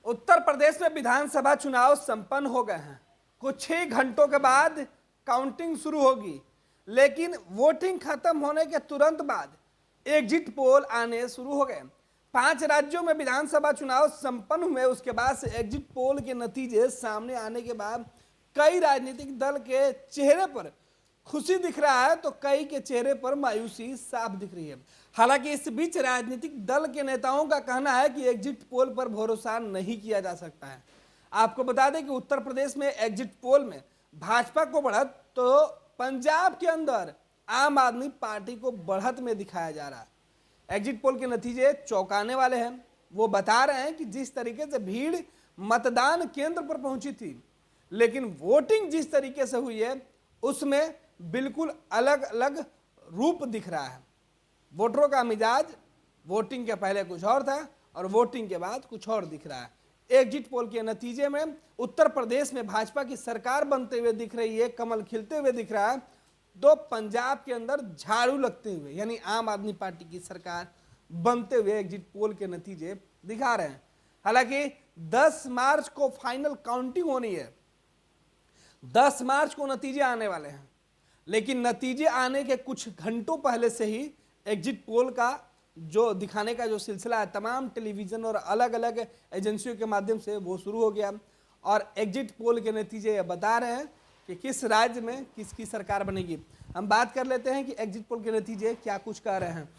उत्तर प्रदेश में विधानसभा चुनाव संपन्न हो गए हैं। कुछ ही घंटों के बाद काउंटिंग शुरू होगी, लेकिन वोटिंग खत्म होने के तुरंत बाद एग्जिट पोल आने शुरू हो गए। 5 राज्यों में विधानसभा चुनाव संपन्न हुए, उसके बाद से एग्जिट पोल के नतीजे सामने आने के बाद कई राजनीतिक दल के चेहरे पर खुशी दिख रहा है तो कई के चेहरे पर मायूसी साफ दिख रही है। हालांकि इस बीच राजनीतिक दल के नेताओं का कहना है कि एग्जिट पोल पर भरोसा नहीं किया जा सकता है। आपको बता दें कि उत्तर प्रदेश में एग्जिट पोल में भाजपा को बढ़त तो पंजाब के अंदर आम आदमी पार्टी को बढ़त में दिखाया जा रहा है। एग्जिट पोल के नतीजे चौंकाने वाले हैं। वो बता रहे हैं कि जिस तरीके से भीड़ मतदान केंद्र पर पहुंची थी, लेकिन वोटिंग जिस तरीके से हुई है उसमें बिल्कुल अलग अलग रूप दिख रहा है। वोटरों का मिजाज वोटिंग के पहले कुछ और था और वोटिंग के बाद कुछ और दिख रहा है। एग्जिट पोल के नतीजे में उत्तर प्रदेश में भाजपा की सरकार बनते हुए दिख रही है, कमल खिलते हुए दिख रहा है, तो पंजाब के अंदर झाड़ू लगते हुए यानी आम आदमी पार्टी की सरकार बनते हुए एग्जिट पोल के नतीजे दिखा रहे हैं। हालांकि 10 मार्च को फाइनल काउंटिंग होनी है, 10 मार्च को नतीजे आने वाले हैं, लेकिन नतीजे आने के कुछ घंटों पहले से ही एग्जिट पोल का जो दिखाने का जो सिलसिला है तमाम टेलीविज़न और अलग अलग एजेंसियों के माध्यम से वो शुरू हो गया और एग्जिट पोल के नतीजे बता रहे हैं कि किस राज्य में किसकी सरकार बनेगी। हम बात कर लेते हैं कि एग्जिट पोल के नतीजे क्या कुछ कह रहे हैं।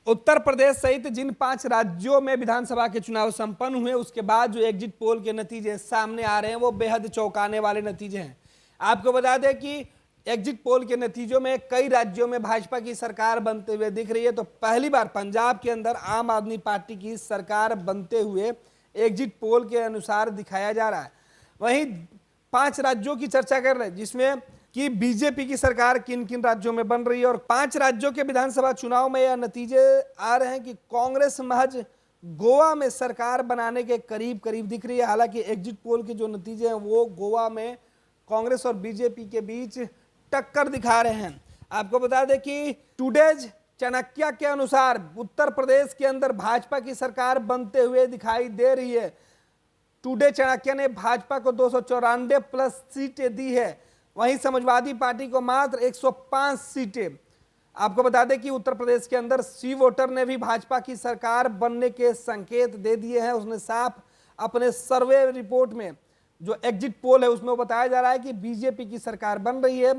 उत्तर प्रदेश सहित जिन 5 राज्यों में विधानसभा के चुनाव संपन्न हुए, उसके बाद जो एग्जिट पोल के नतीजे सामने आ रहे हैं वो बेहद चौंकाने वाले नतीजे हैं। आपको बता दें कि एग्जिट पोल के नतीजों में कई राज्यों में भाजपा की सरकार बनते हुए दिख रही है, तो पहली बार पंजाब के अंदर आम आदमी पार्टी की सरकार बनते हुए एग्जिट पोल के अनुसार दिखाया जा रहा है। वहीं 5 राज्यों की चर्चा कर रहे हैं जिसमें कि बीजेपी की सरकार किन किन राज्यों में बन रही है, और 5 राज्यों के विधानसभा चुनाव में यह नतीजे आ रहे हैं कि कांग्रेस महज गोवा में सरकार बनाने के करीब करीब दिख रही है। हालांकि एग्जिट पोल के जो नतीजे हैं वो गोवा में कांग्रेस और बीजेपी के बीच टक्कर दिखा रहे हैं। आपको बता दें कि टुडेज चाणक्य के अनुसार उत्तर प्रदेश के अंदर भाजपा की सरकार बनते हुए दिखाई दे रही है। टुडे चाणक्य ने भाजपा को 294 प्लस सीटें दी है, वहीं समाजवादी पार्टी को मात्र 105 सीटें। आपको बता दें कि उत्तर प्रदेश के अंदर सी वोटर ने भी भाजपा की सरकार बनने के संकेत दे दिए हैं। उसने साफ अपने सर्वे रिपोर्ट में जो एग्जिट पोल है उसमें बताया जा रहा है कि बीजेपी की सरकार बन रही है।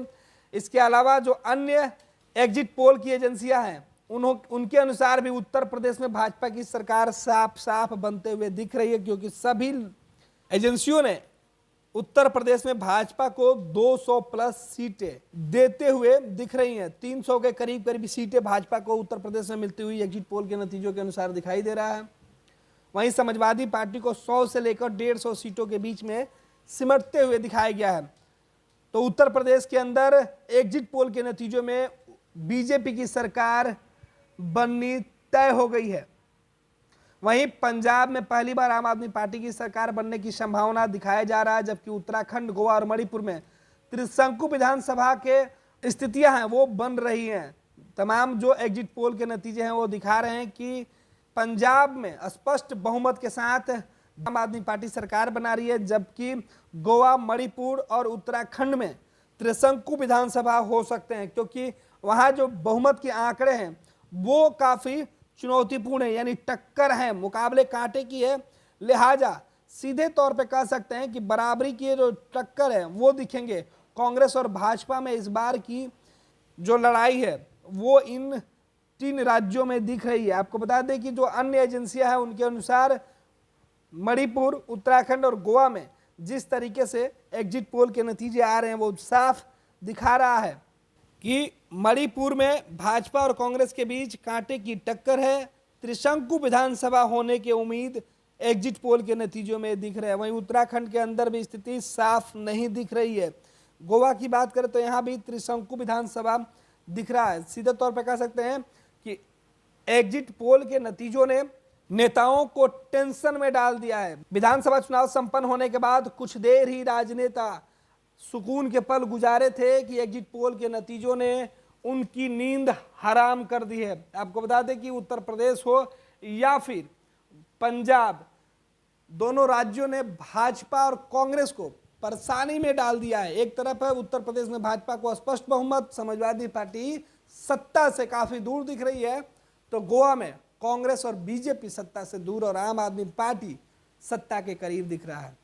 इसके अलावा जो अन्य एग्जिट पोल की एजेंसियां हैं उनके अनुसार भी उत्तर प्रदेश में भाजपा की सरकार साफ साफ बनते हुए दिख रही है, क्योंकि सभी एजेंसियों ने उत्तर प्रदेश में भाजपा को 200 प्लस सीटें देते हुए दिख रही हैं। 300 के करीब करीब सीटें भाजपा को उत्तर प्रदेश में मिलती हुई एग्जिट पोल के नतीजों के अनुसार दिखाई दे रहा है। वहीं समाजवादी पार्टी को 100 से लेकर 150 सीटों के बीच में सिमटते हुए दिखाया गया है। तो उत्तर प्रदेश के अंदर एग्जिट पोल के नतीजों में बीजेपी की सरकार बननी तय हो गई है। वहीं पंजाब में पहली बार आम आदमी पार्टी की सरकार बनने की संभावना दिखाया जा रहा है, जबकि उत्तराखंड, गोवा और मणिपुर में त्रिशंकु विधानसभा के स्थितियां हैं वो बन रही हैं। तमाम जो एग्जिट पोल के नतीजे हैं वो दिखा रहे हैं कि पंजाब में स्पष्ट बहुमत के साथ आम आदमी पार्टी सरकार बना रही है, जबकि गोवा, मणिपुर और उत्तराखंड में त्रिशंकु विधानसभा हो सकते हैं, क्योंकि वहां जो बहुमत के आंकड़े हैं वो काफी चुनौतीपूर्ण है, यानी टक्कर है, मुकाबले कांटे की है। लिहाजा सीधे तौर पे कह सकते हैं कि बराबरी की जो टक्कर है वो दिखेंगे। कांग्रेस और भाजपा में इस बार की जो लड़ाई है वो इन 3 राज्यों में दिख रही है। आपको बता दें कि जो अन्य एजेंसियां हैं उनके अनुसार मणिपुर, उत्तराखंड और गोवा में जिस तरीके से एग्जिट पोल के नतीजे आ रहे हैं वो साफ दिखा रहा है कि मणिपुर में भाजपा और कांग्रेस के बीच कांटे की टक्कर है। त्रिशंकु विधानसभा होने की उम्मीद एग्जिट पोल के नतीजों में दिख रहे हैं। वहीं उत्तराखंड के अंदर भी स्थिति साफ नहीं दिख रही है। गोवा की बात करें तो यहाँ भी त्रिशंकु विधानसभा दिख रहा है। सीधे तौर पर कह सकते हैं कि एग्जिट पोल के नतीजों ने नेताओं को टेंशन में डाल दिया है। विधानसभा चुनाव संपन्न होने के बाद कुछ देर ही राजनेता सुकून के पल गुजारे थे कि एग्जिट पोल के नतीजों ने उनकी नींद हराम कर दी है। आपको बता दें कि उत्तर प्रदेश हो या फिर पंजाब, दोनों राज्यों ने भाजपा और कांग्रेस को परेशानी में डाल दिया है। एक तरफ है उत्तर प्रदेश में भाजपा को स्पष्ट बहुमत, समाजवादी पार्टी सत्ता से काफी दूर दिख रही है, तो गोवा में कांग्रेस और बीजेपी सत्ता से दूर और आम आदमी पार्टी सत्ता के करीब दिख रहा है।